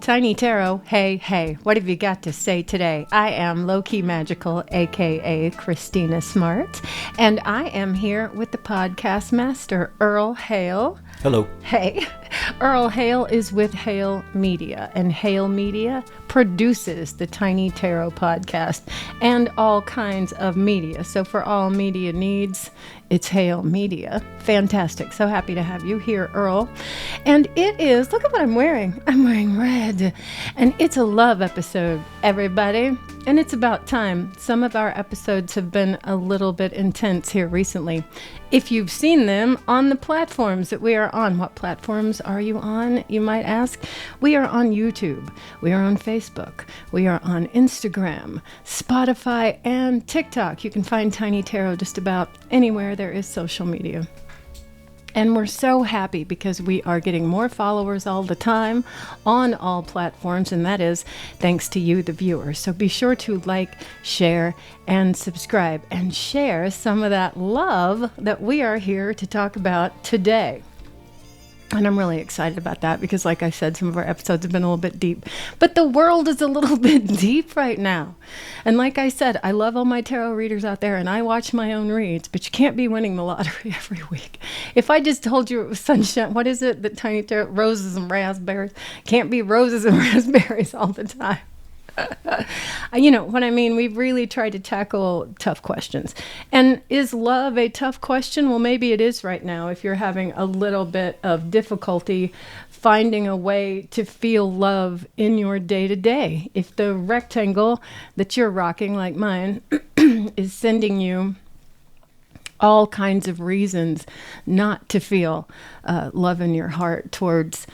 Tiny Tarot, hey, hey, what have you got to say today? I am Low-Key Magical, aka Christina Smart, and I am here with the podcast master, Earl Hale. Hello. Hey, Earl Hale is with Hale Media, and Hale Media produces the Tiny Tarot podcast and all kinds of media. So for all media needs, it's Hale Media. Fantastic. So happy to have you here, Earl. And it is, look at what I'm wearing. I'm wearing red. And it's a love episode, everybody. And it's about time. Some of our episodes have been a little bit intense here recently. If you've seen them on the platforms that we are on, what platforms are you on, you might ask? We are on YouTube. We are on Facebook. We are on Instagram, Spotify, and TikTok. You can find Tiny Tarot just about anywhere there is social media. And we're so happy because we are getting more followers all the time on all platforms, and that is thanks to you, the viewers. So be sure to like, share, and subscribe, and share some of that love that we are here to talk about today. And I'm really excited about that because, like I said, some of our episodes have been a little bit deep. But the world is a little bit deep right now. And like I said, I love all my tarot readers out there, and I watch my own reads, but you can't be winning the lottery every week. If I just told you it was sunshine, what is it that Tiny Tarot, roses and raspberries? Can't be roses and raspberries all the time. You know what I mean? We've really tried to tackle tough questions. And is love a tough question? Well, maybe it is right now if you're having a little bit of difficulty finding a way to feel love in your day-to-day. If the rectangle that you're rocking, like mine, is sending you all kinds of reasons not to feel love in your heart towards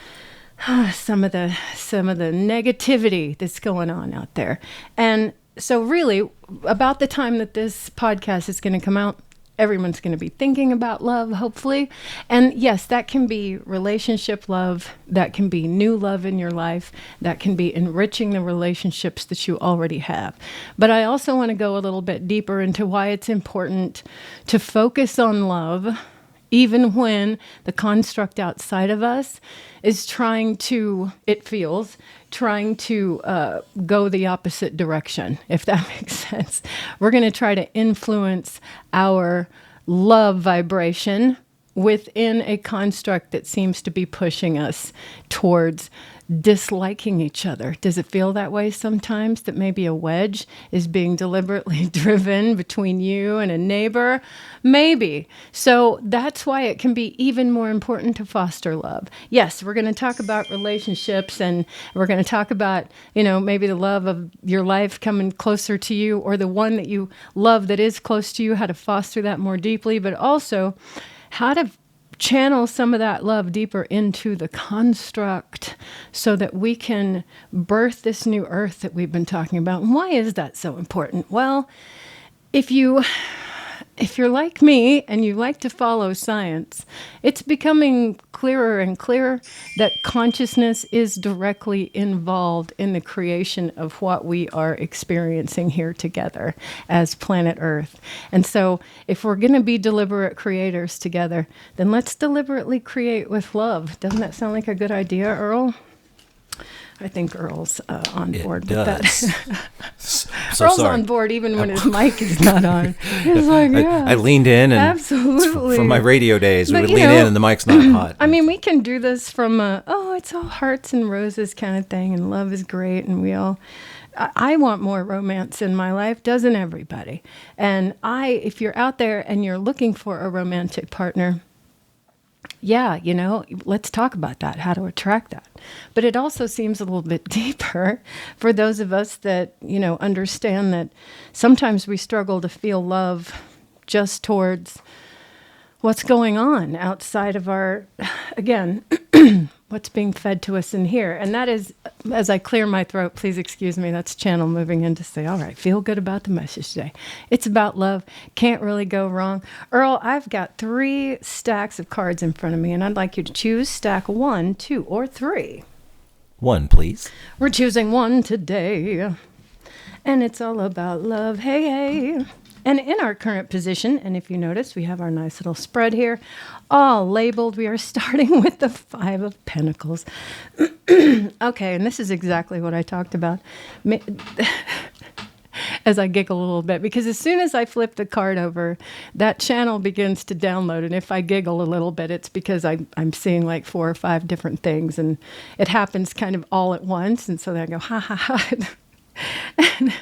some of the negativity that's going on out there. And so really, about the time that this podcast is going to come out, everyone's going to be thinking about love, hopefully. And yes, that can be relationship love, that can be new love in your life, that can be enriching the relationships that you already have. But I also want to go a little bit deeper into why it's important to focus on love, even when the construct outside of us is trying to go the opposite direction, if that makes sense. We're going to try to influence our love vibration within a construct that seems to be pushing us towards disliking each other. Does it feel that way sometimes, that maybe a wedge is being deliberately driven between you and a neighbor? Maybe. So that's why it can be even more important to foster love. Yes, we're going to talk about relationships, and we're going to talk about, maybe the love of your life coming closer to you, or the one that you love that is close to you, how to foster that more deeply, but also how to channel some of that love deeper into the construct so that we can birth this new earth that we've been talking about. And why is that so important? Well, if you're like me and you like to follow science, it's becoming clearer and clearer that consciousness is directly involved in the creation of what we are experiencing here together as planet Earth. And so if we're going to be deliberate creators together, then let's deliberately create with love. Doesn't that sound like a good idea, Earl? I think Earl's on board with that. So Earl's sorry. on board even when his mic is not on. He's like, yeah. I leaned in, and absolutely. from my radio days, we But, would lean in and the mic's not hot. I mean, we can do this from it's all hearts and roses kind of thing, and love is great, and I want more romance in my life, doesn't everybody? And if you're out there and you're looking for a romantic partner, yeah, let's talk about that, how to attract that. But it also seems a little bit deeper for those of us that, understand that sometimes we struggle to feel love just towards what's going on outside of our, again, what's being fed to us in here. And that is, as I clear my throat, please excuse me, that's Channel moving in to say, all right, feel good about the message today. It's about love. Can't really go wrong. Earl, I've got 3 stacks of cards in front of me, and I'd like you to choose stack 1, 2, or 3. 1, please. We're choosing 1 today. And it's all about love. Hey, hey. And in our current position, and if you notice, we have our nice little spread here, all labeled. We are starting with the Five of Pentacles. Okay, and this is exactly what I talked about. As I giggle a little bit, because as soon as I flip the card over, that channel begins to download. And if I giggle a little bit, it's because I'm seeing like 4 or 5 different things, and it happens kind of all at once. And so then I go, ha, ha, ha. And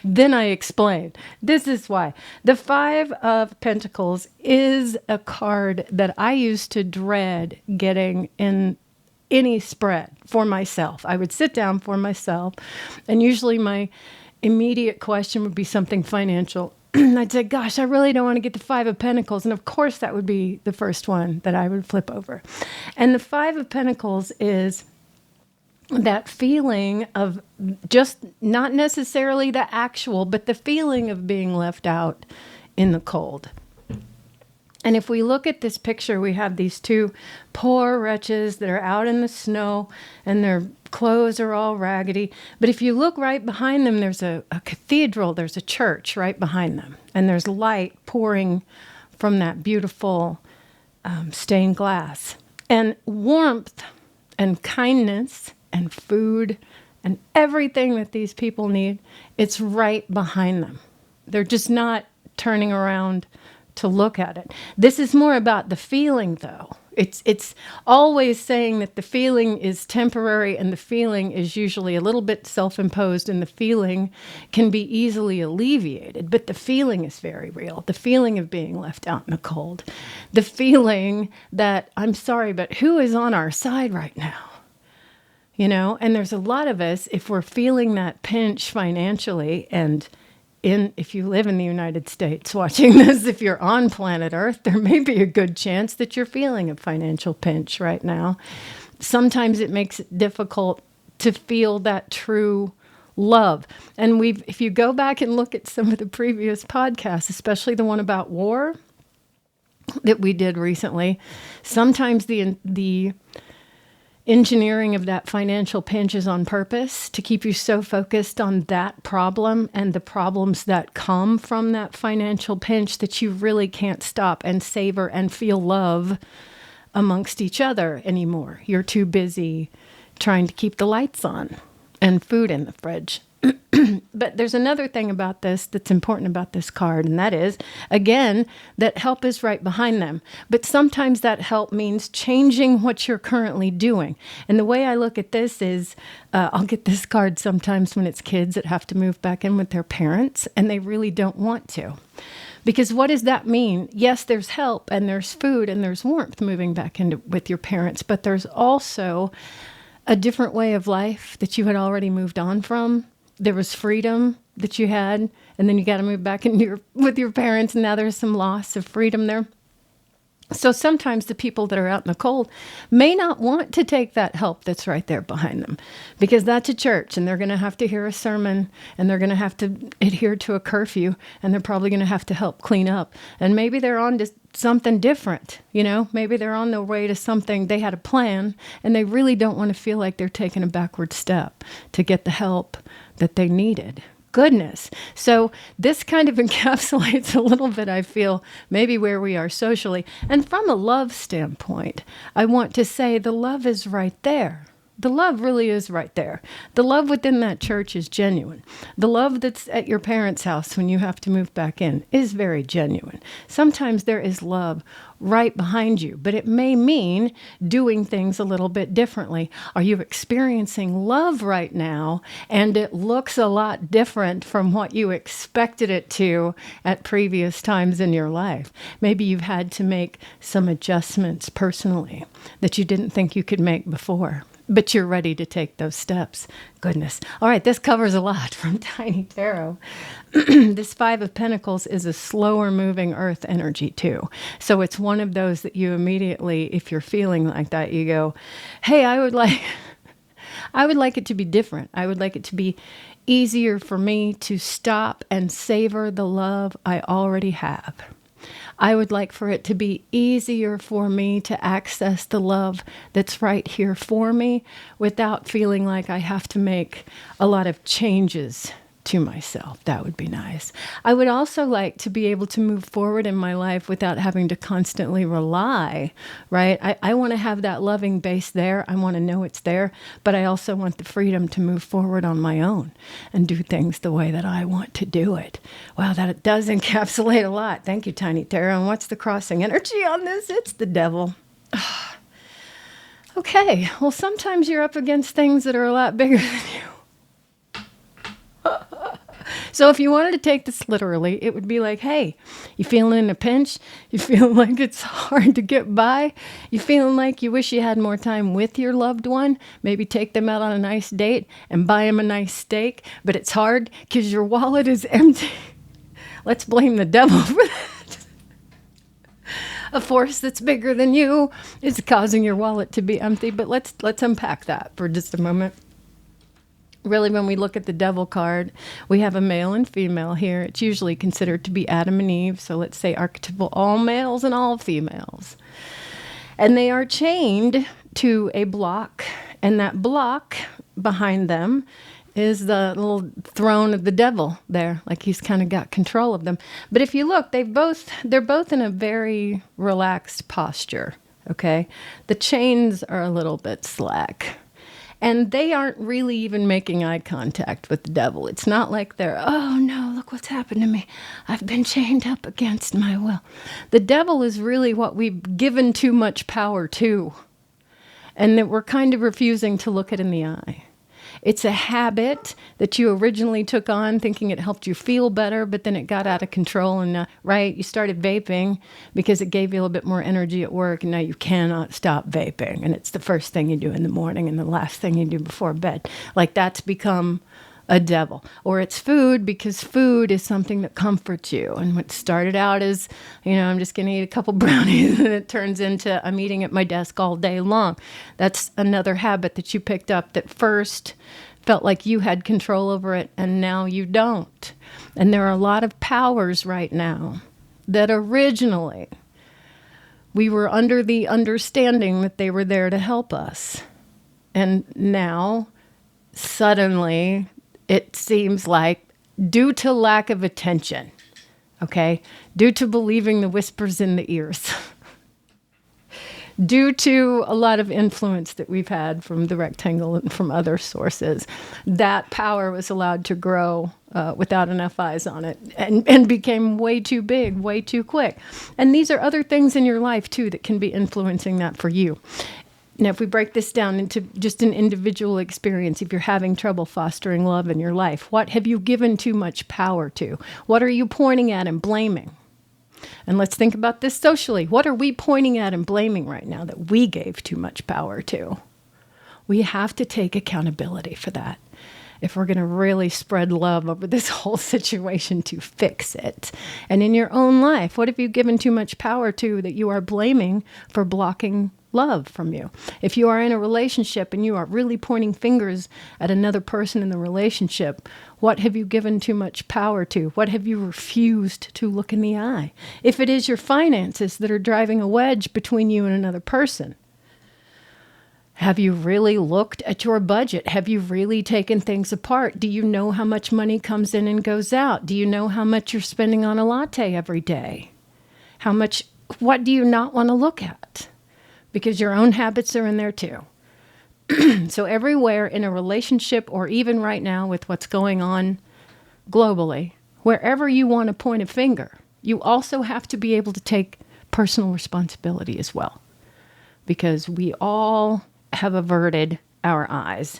then I explain. This is why. The Five of Pentacles is a card that I used to dread getting in any spread for myself. I would sit down for myself, and usually my immediate question would be something financial. I'd say, gosh, I really don't want to get the Five of Pentacles. And of course, that would be the first one that I would flip over. And the Five of Pentacles is that feeling of just not necessarily the actual, but the feeling of being left out in the cold. And if we look at this picture, we have these 2 poor wretches that are out in the snow, and their clothes are all raggedy. But if you look right behind them, there's a cathedral, there's a church right behind them. And there's light pouring from that beautiful stained glass. And warmth and kindness and food and everything that these people need, it's right behind them. They're just not turning around to look at it. This is more about the feeling, though. It's always saying that the feeling is temporary, and the feeling is usually a little bit self-imposed, and the feeling can be easily alleviated, but the feeling is very real. The feeling of being left out in the cold. The feeling that, I'm sorry, but who is on our side right now? You know, and there's a lot of us, if we're feeling that pinch financially, and if you live in the United States watching this, if you're on planet Earth, there may be a good chance that you're feeling a financial pinch right now. Sometimes it makes it difficult to feel that true love. And if you go back and look at some of the previous podcasts, especially the one about war that we did recently, sometimes the engineering of that financial pinch is on purpose to keep you so focused on that problem and the problems that come from that financial pinch that you really can't stop and savor and feel love amongst each other anymore. You're too busy trying to keep the lights on and food in the fridge. But there's another thing about this that's important about this card, and that is, again, that help is right behind them. But sometimes that help means changing what you're currently doing. And the way I look at this is, I'll get this card sometimes when it's kids that have to move back in with their parents, and they really don't want to. Because what does that mean? Yes, there's help, and there's food, and there's warmth moving back into with your parents, but there's also a different way of life that you had already moved on from. There was freedom that you had, and then you got to move back into with your parents, and now there's some loss of freedom there. So sometimes the people that are out in the cold may not want to take that help that's right there behind them, because that's a church, and they're going to have to hear a sermon, and they're going to have to adhere to a curfew, and they're probably going to have to help clean up. And maybe they're on to something different, you know? Maybe they're on their way to something. They had a plan, and they really don't want to feel like they're taking a backward step to get the help that they needed. Goodness. So this kind of encapsulates a little bit, I feel, maybe where we are socially. And from a love standpoint, I want to say the love is right there. The love really is right there. The love within that church is genuine. The love that's at your parents' house when you have to move back in is very genuine. Sometimes there is love right behind you, but it may mean doing things a little bit differently. Are you experiencing love right now, and it looks a lot different from what you expected it to at previous times in your life? Maybe you've had to make some adjustments personally that you didn't think you could make before, but you're ready to take those steps. Goodness. All right, this covers a lot from Tiny Tarot. This Five of Pentacles is a slower moving earth energy too. So it's one of those that you immediately, if you're feeling like that, you go, hey, I would like it to be different. I would like it to be easier for me to stop and savor the love I already have. I would like for it to be easier for me to access the love that's right here for me without feeling like I have to make a lot of changes to myself. That would be nice. I would also like to be able to move forward in my life without having to constantly rely, right? I want to have that loving base there. I want to know it's there, but I also want the freedom to move forward on my own and do things the way that I want to do it. Wow, that does encapsulate a lot. Thank you, Tiny Tarot. And what's the crossing energy on this? It's the devil. Okay, well, sometimes you're up against things that are a lot bigger than you. So if you wanted to take this literally, it would be like, hey, you feeling in a pinch? You feeling like it's hard to get by? You feeling like you wish you had more time with your loved one? Maybe take them out on a nice date and buy them a nice steak, but it's hard because your wallet is empty. Let's blame the devil for that. A force that's bigger than you is causing your wallet to be empty, but let's unpack that for just a moment. Really, when we look at the devil card, we have a male and female here. It's usually considered to be Adam and Eve. So let's say archetypal all males and all females. And they are chained to a block. And that block behind them is the little throne of the devil there. Like he's kind of got control of them. But if you look, they're both in a very relaxed posture. Okay. The chains are a little bit slack. And they aren't really even making eye contact with the devil. It's not like they're, oh no, look what's happened to me. I've been chained up against my will. The devil is really what we've given too much power to, and that we're kind of refusing to look it in the eye. It's a habit that you originally took on thinking it helped you feel better, but then it got out of control and, right, you started vaping because it gave you a little bit more energy at work, and now you cannot stop vaping. And it's the first thing you do in the morning and the last thing you do before bed. Like that's become a devil. Or it's food, because food is something that comforts you. And what started out as, I'm just going to eat a couple brownies, and it turns into I'm eating at my desk all day long. That's another habit that you picked up that first felt like you had control over it, and now you don't. And there are a lot of powers right now that originally we were under the understanding that they were there to help us. And now, suddenly, it seems like, due to lack of attention, okay, due to believing the whispers in the ears, due to a lot of influence that we've had from the rectangle and from other sources, that power was allowed to grow without enough eyes on it and became way too big, way too quick. And these are other things in your life, too, that can be influencing that for you. Now, if we break this down into just an individual experience, if you're having trouble fostering love in your life, what have you given too much power to? What are you pointing at and blaming? And let's think about this socially. What are we pointing at and blaming right now that we gave too much power to? We have to take accountability for that if we're going to really spread love over this whole situation to fix it. And in your own life, what have you given too much power to that you are blaming for blocking love from you? If you are in a relationship and you are really pointing fingers at another person in the relationship, what have you given too much power to? What have you refused to look in the eye? If it is your finances that are driving a wedge between you and another person, have you really looked at your budget? Have you really taken things apart? Do you know how much money comes in and goes out? Do you know how much you're spending on a latte every day? What do you not want to look at? Because your own habits are in there too. So everywhere in a relationship, or even right now with what's going on globally, wherever you want to point a finger, you also have to be able to take personal responsibility as well. Because we all have averted our eyes.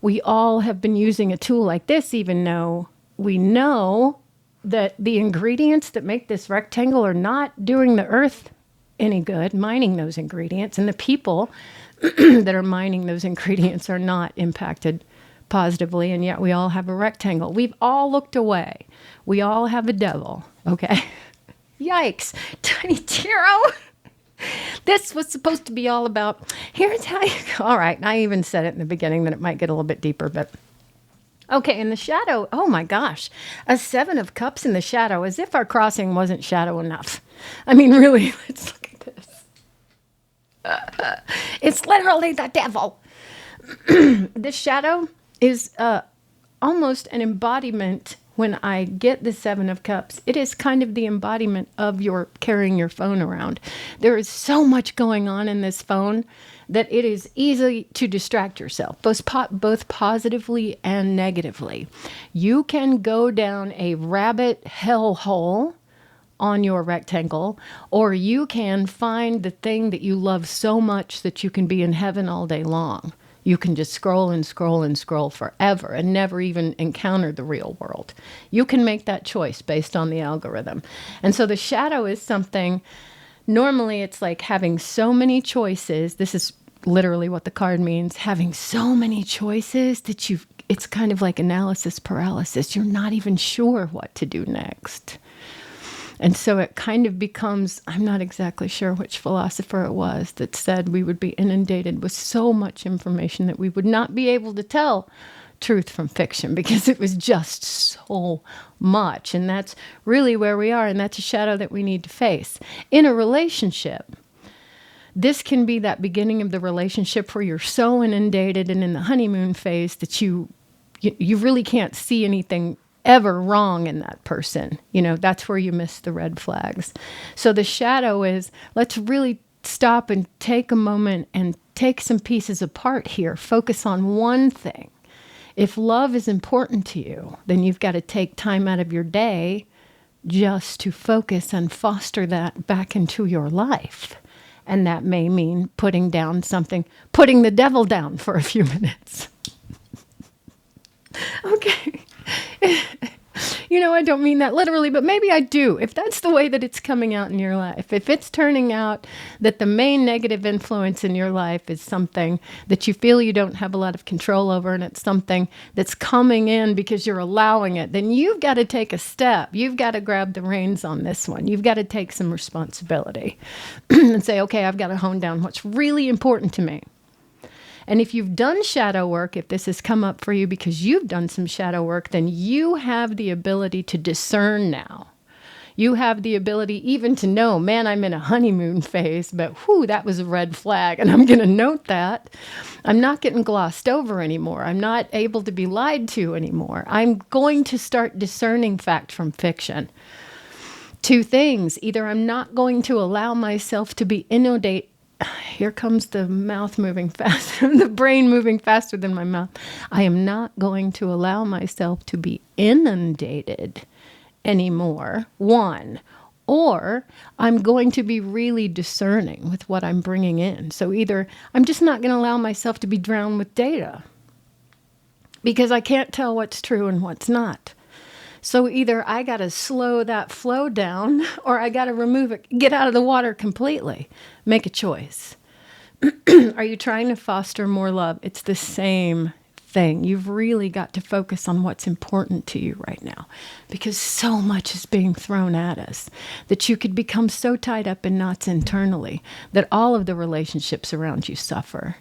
We all have been using a tool like this, even though we know that the ingredients that make this rectangle are not doing the earth any good, mining those ingredients, and the people that are mining those ingredients are not impacted positively, and yet we all have a rectangle. We've all looked away. We all have a devil, okay? Yikes. Tiny Tarot. This was supposed to be all about, here's how you go. All right, I even said it in the beginning that it might get a little bit deeper, but okay, in the shadow, oh my gosh, a 7 of Cups in the shadow, as if our crossing wasn't shadow enough. I mean, really, let's look at this. It's literally the devil. This shadow is almost an embodiment. When I get the Seven of Cups, it is kind of the embodiment of your carrying your phone around. There is so much going on in this phone that it is easy to distract yourself, both positively and negatively. You can go down a rabbit hellhole on your rectangle, or you can find the thing that you love so much that you can be in heaven all day long. You can just scroll and scroll and scroll forever and never even encounter the real world. You can make that choice based on the algorithm. And so the shadow is something, normally it's like having so many choices. This is literally what the card means, having so many choices that it's kind of like analysis paralysis. You're not even sure what to do next. And so it kind of becomes, I'm not exactly sure which philosopher it was that said we would be inundated with so much information that we would not be able to tell truth from fiction because it was just so much. And that's really where we are. And that's a shadow that we need to face. In a relationship, this can be that beginning of the relationship where you're so inundated and in the honeymoon phase that you really can't see anything ever wrong in that person. That's where you miss the red flags. So the shadow is, let's really stop and take a moment and take some pieces apart here. Focus on one thing. If love is important to you, then you've got to take time out of your day just to focus and foster that back into your life. And that may mean putting the devil down for a few minutes. Okay. I don't mean that literally, but maybe I do. If that's the way that it's coming out in your life, if it's turning out that the main negative influence in your life is something that you feel you don't have a lot of control over, and it's something that's coming in because you're allowing it, then you've got to take a step. You've got to grab the reins on this one. You've got to take some responsibility and say, okay, I've got to hone down what's really important to me. And if you've done shadow work, if this has come up for you because you've done some shadow work, then you have the ability to discern now. You have the ability even to know, man, I'm in a honeymoon phase, but that was a red flag. And I'm going to note that. I'm not getting glossed over anymore. I'm not able to be lied to anymore. I'm going to start discerning fact from fiction. Two things. Either I'm not going to allow myself to be inundated. Here comes the mouth moving faster, the brain moving faster than my mouth. I am not going to allow myself to be inundated anymore, one. Or I'm going to be really discerning with what I'm bringing in. So either I'm just not going to allow myself to be drowned with data because I can't tell what's true and what's not. So either I got to slow that flow down or I got to remove it, get out of the water completely. Make a choice. Are you trying to foster more love? It's the same thing. You've really got to focus on what's important to you right now because so much is being thrown at us that you could become so tied up in knots internally that all of the relationships around you suffer.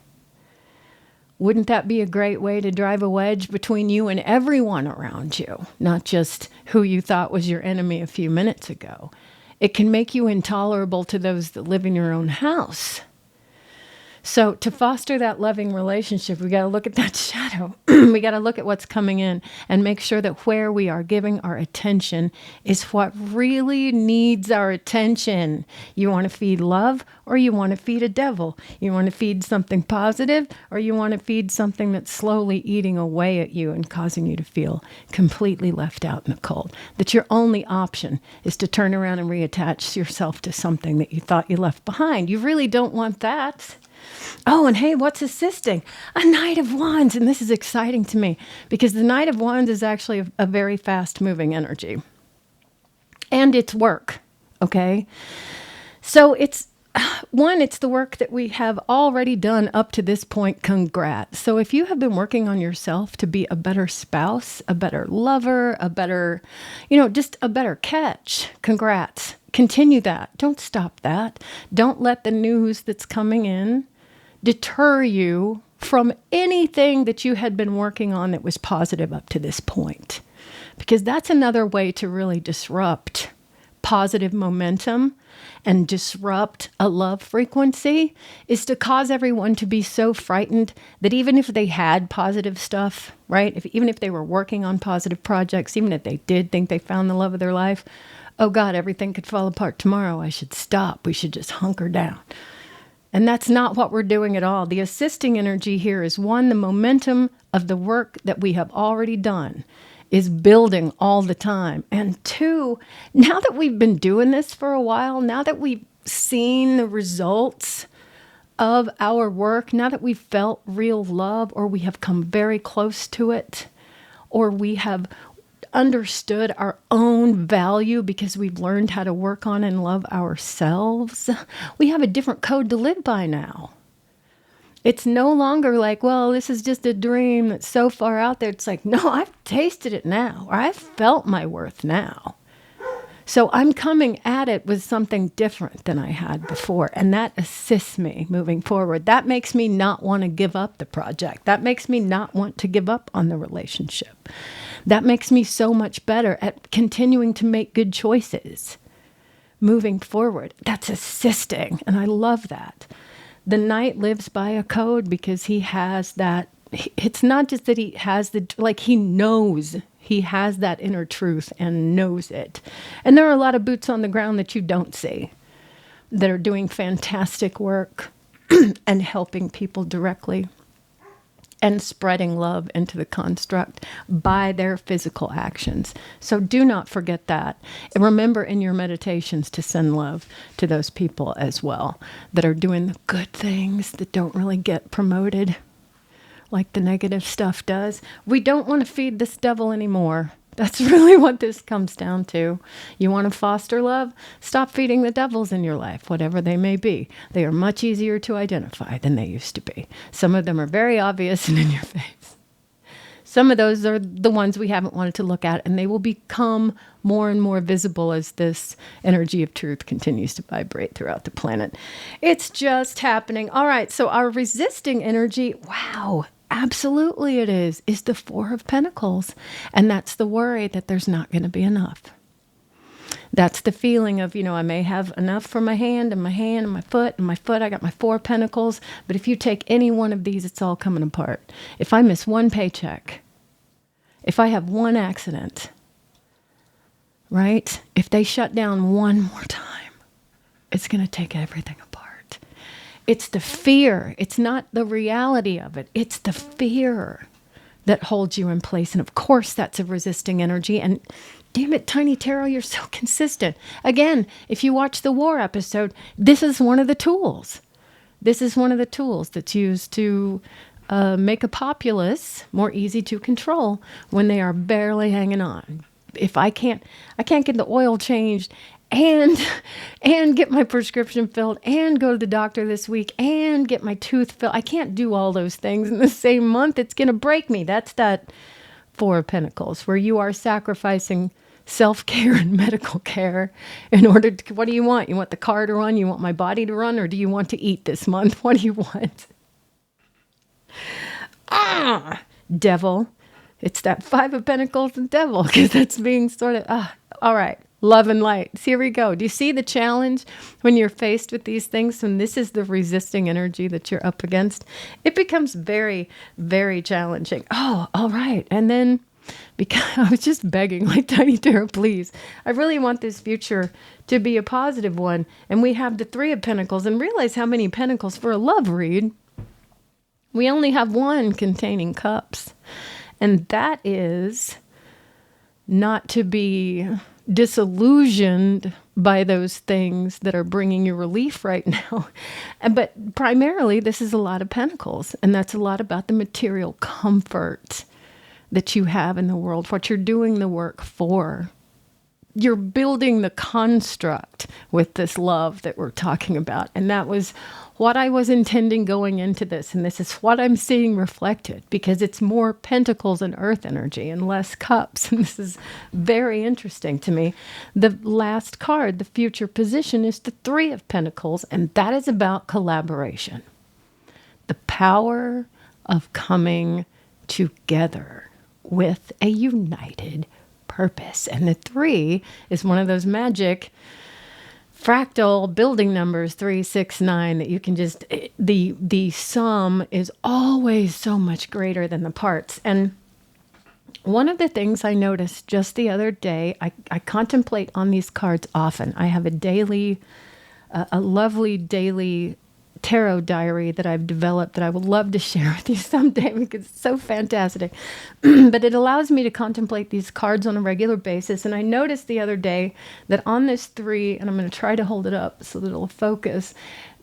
Wouldn't that be a great way to drive a wedge between you and everyone around you, not just who you thought was your enemy a few minutes ago? It can make you intolerable to those that live in your own house. So to foster that loving relationship, we got to look at that shadow. We got to look at what's coming in and make sure that where we are giving our attention is what really needs our attention. You want to feed love or you want to feed a devil? You want to feed something positive or you want to feed something that's slowly eating away at you and causing you to feel completely left out in the cold? That your only option is to turn around and reattach yourself to something that you thought you left behind. You really don't want that. Oh, and hey, what's assisting? A Knight of Wands. And this is exciting to me because the Knight of Wands is actually a very fast-moving energy. And it's work, okay? So it's the work that we have already done up to this point. Congrats. So if you have been working on yourself to be a better spouse, a better lover, a better, just a better catch, congrats. Continue that. Don't stop that. Don't let the news that's coming in deter you from anything that you had been working on that was positive up to this point. Because that's another way to really disrupt positive momentum and disrupt a love frequency is to cause everyone to be so frightened that even if they had positive stuff, right? Even if they were working on positive projects, even if they did think they found the love of their life, oh God, everything could fall apart tomorrow. I should stop. We should just hunker down. And that's not what we're doing at all. The assisting energy here is one, the momentum of the work that we have already done is building all the time. And two, now that we've been doing this for a while, now that we've seen the results of our work, now that we've felt real love, or we have come very close to it, or we have understood our own value because we've learned how to work on and love ourselves, we have a different code to live by now. It's no longer like, well, this is just a dream that's so far out there. It's like, no, I've tasted it now, or I've felt my worth now. So I'm coming at it with something different than I had before. And that assists me moving forward. That makes me not want to give up the project. That makes me not want to give up on the relationship. That makes me so much better at continuing to make good choices moving forward. That's assisting. And I love that. The knight lives by a code because he has that. It's not just that he has he knows he has that inner truth and knows it. And there are a lot of boots on the ground that you don't see that are doing fantastic work and helping people directly and spreading love into the construct by their physical actions. So do not forget that. And remember in your meditations to send love to those people as well that are doing the good things that don't really get promoted like the negative stuff does. We don't want to feed this devil anymore. That's really what this comes down to. You want to foster love? Stop feeding the devils in your life, whatever they may be. They are much easier to identify than they used to be. Some of them are very obvious and in your face. Some of those are the ones we haven't wanted to look at, and they will become more and more visible as this energy of truth continues to vibrate throughout the planet. It's just happening. All right, so our resisting energy, wow, absolutely it is the Four of Pentacles. And that's the worry that there's not going to be enough. That's the feeling of, I may have enough for my hand and my foot, I got my Four of Pentacles. But if you take any one of these, it's all coming apart. If I miss one paycheck, if I have one accident, right? If they shut down one more time, it's going to take everything apart. It's the fear. It's not the reality of it. It's the fear that holds you in place. And of course, that's a resisting energy. And damn it, Tiny Tarot, you're so consistent. Again, if you watch the war episode, this is one of the tools. This is one of the tools that's used to make a populace more easy to control when they are barely hanging on. If I can't get the oil changed and get my prescription filled and go to the doctor this week and get my tooth filled. I can't do all those things in the same month. It's going to break me. That's that Four of Pentacles where you are sacrificing self-care and medical care in order to, what do you want? You want the car to run? You want my body to run? Or do you want to eat this month? What do you want? Devil. It's that Five of Pentacles and devil because that's being sort of, all right. Love and light. So here we go. Do you see the challenge when you're faced with these things? When this is the resisting energy that you're up against, it becomes very, very challenging. Oh, all right. And then because I was just begging like Tiny Tarot, please. I really want this future to be a positive one. And we have the Three of Pentacles and realize how many pentacles for a love read. We only have one containing cups. And that is not to be disillusioned by those things that are bringing you relief right now. But primarily, this is a lot of pentacles. And that's a lot about the material comfort that you have in the world, what you're doing the work for. You're building the construct with this love that we're talking about. And that was what I was intending going into this. And this is what I'm seeing reflected because it's more pentacles and earth energy and less cups. And this is very interesting to me. The last card, the future position, is the Three of Pentacles. And that is about collaboration. The power of coming together with a united purpose. And the 3 is one of those magic fractal building numbers, 3, 6, 9, that you can just, the sum is always so much greater than the parts. And one of the things I noticed just the other day, I contemplate on these cards often. I have a lovely daily tarot diary that I've developed that I would love to share with you someday because it's so fantastic. But it allows me to contemplate these cards on a regular basis. And I noticed the other day that on this 3, and I'm going to try to hold it up so that it'll focus,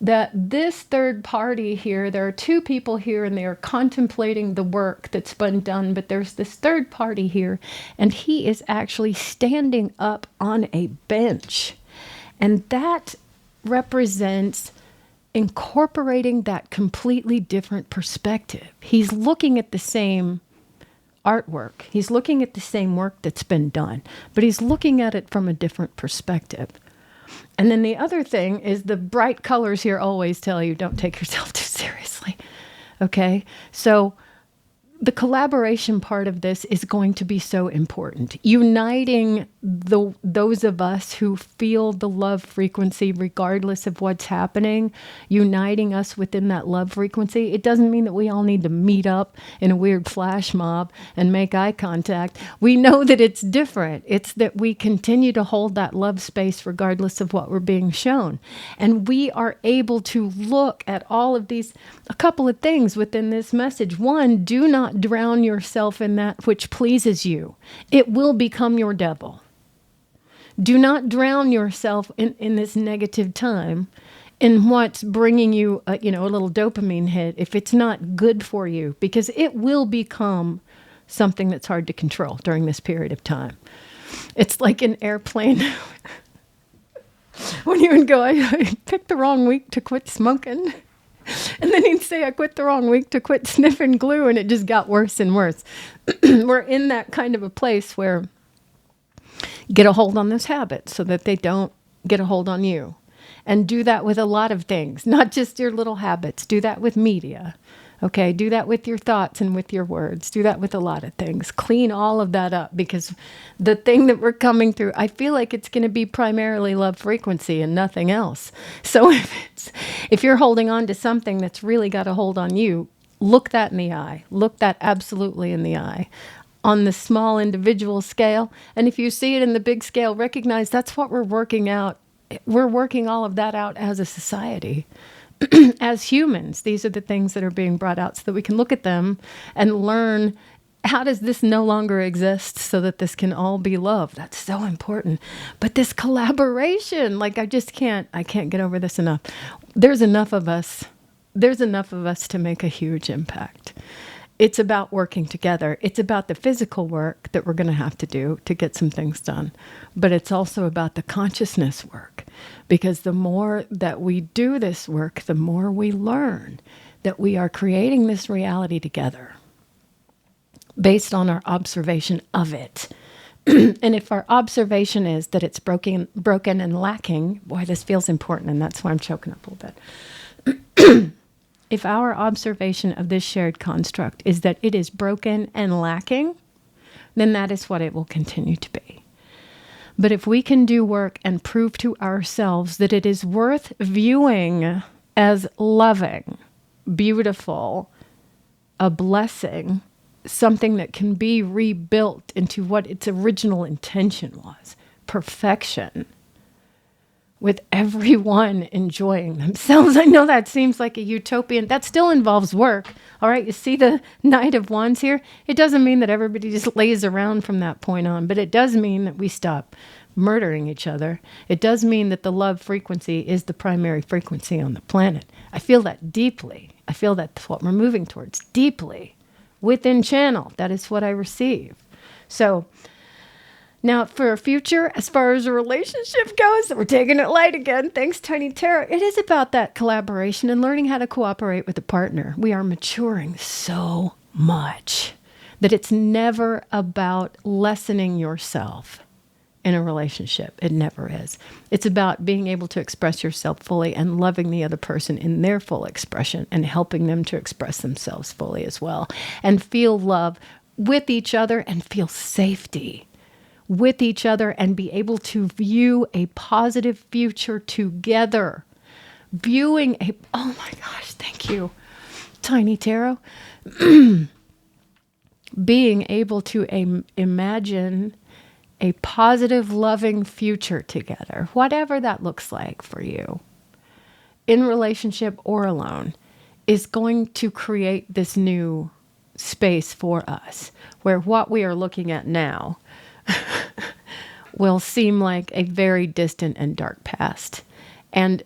that this third party here, there are 2 people here and they are contemplating the work that's been done, but there's this third party here and he is actually standing up on a bench. And that represents incorporating that completely different perspective. He's looking at the same artwork. He's looking at the same work that's been done, but he's looking at it from a different perspective. And then the other thing is the bright colors here always tell you don't take yourself too seriously. Okay? So the collaboration part of this is going to be so important. Uniting those of us who feel the love frequency regardless of what's happening, uniting us within that love frequency. It doesn't mean that we all need to meet up in a weird flash mob and make eye contact. We know that it's different. It's that we continue to hold that love space regardless of what we're being shown. And we are able to look at all of these, a couple of things within this message. One, do not drown yourself in that which pleases you. It will become your devil. Do not drown yourself in this negative time in what's bringing you a little dopamine hit if it's not good for you, because it will become something that's hard to control during this period of time. It's like an airplane. When you would go, I picked the wrong week to quit smoking. And then he'd say, I quit the wrong week to quit sniffing glue, and it just got worse and worse. We're in that kind of a place where get a hold on this habit so that they don't get a hold on you. And do that with a lot of things, not just your little habits. Do that with media. Okay, do that with your thoughts and with your words. Do that with a lot of things. Clean all of that up, because the thing that we're coming through, I feel like it's going to be primarily love frequency and nothing else. So if you're holding on to something that's really got a hold on you, look that in the eye. Look that absolutely in the eye. On the small individual scale. And if you see it in the big scale, recognize that's what we're working out. We're working all of that out as a society. As humans, these are the things that are being brought out so that we can look at them and learn, how does this no longer exist so that this can all be love? That's so important. But this collaboration, like I can't get over this enough. There's enough of us to make a huge impact. It's about working together. It's about the physical work that we're going to have to do to get some things done. But it's also about the consciousness work. Because the more that we do this work, the more we learn that we are creating this reality together based on our observation of it. And if our observation is that it's broken and lacking, boy, this feels important, and that's why I'm choking up a little bit. If our observation of this shared construct is that it is broken and lacking, then that is what it will continue to be. But if we can do work and prove to ourselves that it is worth viewing as loving, beautiful, a blessing, something that can be rebuilt into what its original intention was, perfection, with everyone enjoying themselves. I know that seems like a utopian. That still involves work. All right, you see the Knight of Wands here? It doesn't mean that everybody just lays around from that point on, but it does mean that we stop murdering each other. It does mean that the love frequency is the primary frequency on the planet. I feel that deeply. I feel that's what we're moving towards, deeply. Within channel, that is what I receive. So, now, for a future, as far as a relationship goes, we're taking it light again. Thanks, Tiny Tarot. It is about that collaboration and learning how to cooperate with a partner. We are maturing so much that it's never about lessening yourself in a relationship. It never is. It's about being able to express yourself fully and loving the other person in their full expression and helping them to express themselves fully as well. And feel love with each other and feel safety with each other and be able to view a positive future together. Oh my gosh, thank you, Tiny Tarot. Being able to imagine a positive, loving future together, whatever that looks like for you, in relationship or alone, is going to create this new space for us where what we are looking at now will seem like a very distant and dark past. And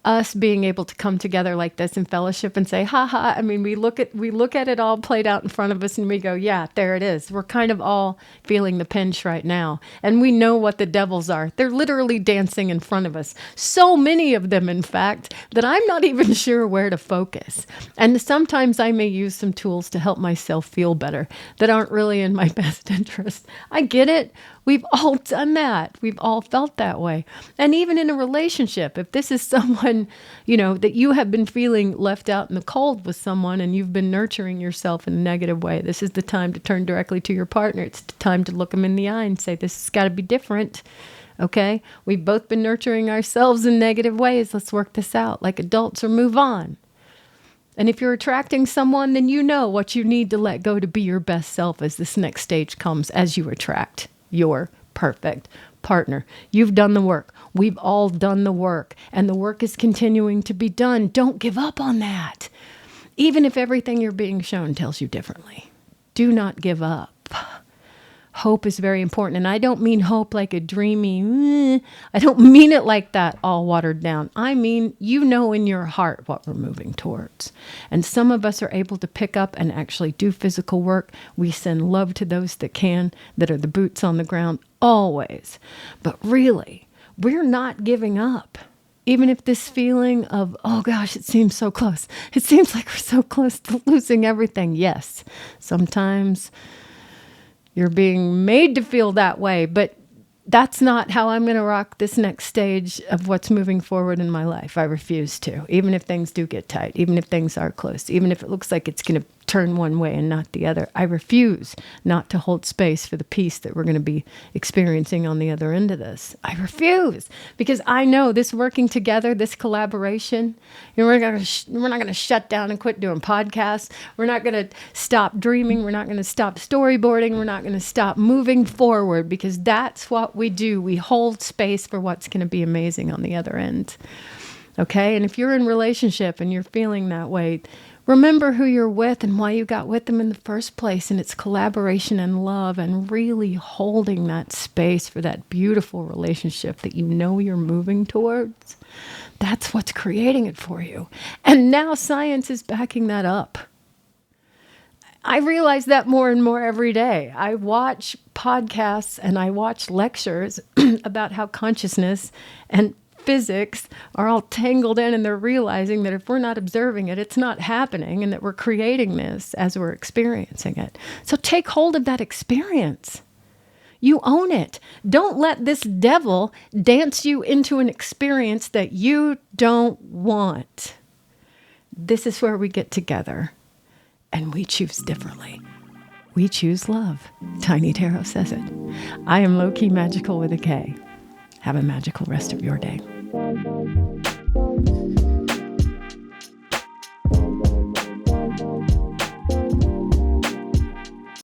us being able to come together like this in fellowship and say, ha ha. I mean, we look at it all played out in front of us and we go, yeah, there it is. We're kind of all feeling the pinch right now. And we know what the devils are. They're literally dancing in front of us. So many of them, in fact, that I'm not even sure where to focus. And sometimes I may use some tools to help myself feel better that aren't really in my best interest. I get it. We've all done that. We've all felt that way. And even in a relationship, if this is someone, that you have been feeling left out in the cold with someone and you've been nurturing yourself in a negative way, this is the time to turn directly to your partner. It's the time to look them in the eye and say, this has got to be different. Okay? We've both been nurturing ourselves in negative ways. Let's work this out like adults or move on. And if you're attracting someone, then you know what you need to let go to be your best self as this next stage comes as you attract your perfect partner. You've done the work. We've all done the work. And the work is continuing to be done. Don't give up on that. Even if everything you're being shown tells you differently. Do not give up. Hope is very important. And I don't mean hope like a dreamy, I don't mean it like that, all watered down. I mean, in your heart what we're moving towards. And some of us are able to pick up and actually do physical work. We send love to those that can, that are the boots on the ground, always. But really, we're not giving up. Even if this feeling of, oh gosh, it seems so close. It seems like we're so close to losing everything. Yes, sometimes you're being made to feel that way, but that's not how I'm going to rock this next stage of what's moving forward in my life. I refuse to, even if things do get tight, even if things are close, even if it looks like it's going to turn one way and not the other. I refuse not to hold space for the peace that we're going to be experiencing on the other end of this. I refuse, because I know this working together, this collaboration, we're not going to shut down and quit doing podcasts. We're not going to stop dreaming. We're not going to stop storyboarding. We're not going to stop moving forward, because that's what we do. We hold space for what's going to be amazing on the other end. Okay? And if you're in relationship and you're feeling that way, remember who you're with and why you got with them in the first place. And it's collaboration and love and really holding that space for that beautiful relationship that you're moving towards. That's what's creating it for you. And now science is backing that up. I realize that more and more every day. I watch podcasts and I watch lectures about how consciousness and physics are all tangled in, and they're realizing that if we're not observing it, it's not happening, and that we're creating this as we're experiencing it. So take hold of that experience. You own it. Don't let this devil dance you into an experience that you don't want. This is where we get together, and we choose differently. We choose love. Tiny Tarot says it. I am Low Key Magical with a K. Have a magical rest of your day.